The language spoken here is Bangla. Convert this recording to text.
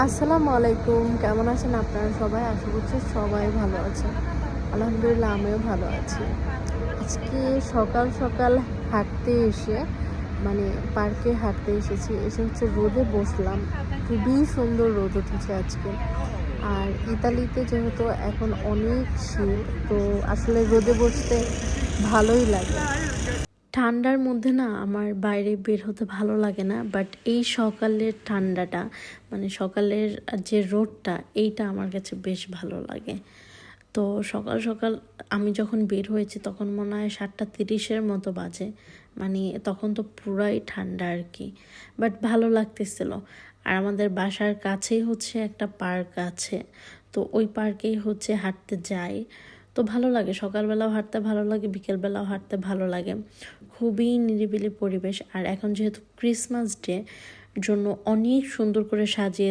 আসসালামু আলাইকুম, কেমন আছেন আপনারা সবাই? আশা করছি সবাই ভালো আছেন। আলহামদুলিল্লাহ আমিও ভালো আছি। আজকে সকাল সকাল হাঁটতে এসে মানে পার্কে হাঁটতে এসেছি। এসে হচ্ছে রোদে বসলাম। খুবই সুন্দর রোদ উঠেছে আজকে। আর ইতালিতে যেহেতু এখন অনেক শীত, তো আসলে রোদে বসতে ভালোই লাগে। ঠান্ডার মধ্যে না আমার বাইরে বের হতে ভালো লাগে না, বাট এই সকালের ঠান্ডাটা মানে সকালের যে রোদটা এইটা আমার কাছে বেশ ভালো লাগে। তো সকাল সকাল আমি যখন বের হয়েছি তখন মনে হয় 7:30 মতো বাজে, মানে তখন তো পুরাই ঠান্ডা আর কি, বাট ভালো লাগতেছিল। আর আমাদের বাসার কাছেই হচ্ছে একটা পার্ক আছে, তো ওই পার্কেই হচ্ছে হাঁটতে যাই। তো ভালো লাগে, সকালবেলাও হাঁটতে ভালো লাগে, বিকেলবেলাও হাঁটতে ভালো লাগে। খুবই নিরিবিলি পরিবেশ। আর এখন যেহেতু ক্রিসমাস ডে জন্য অনেক সুন্দর করে সাজিয়ে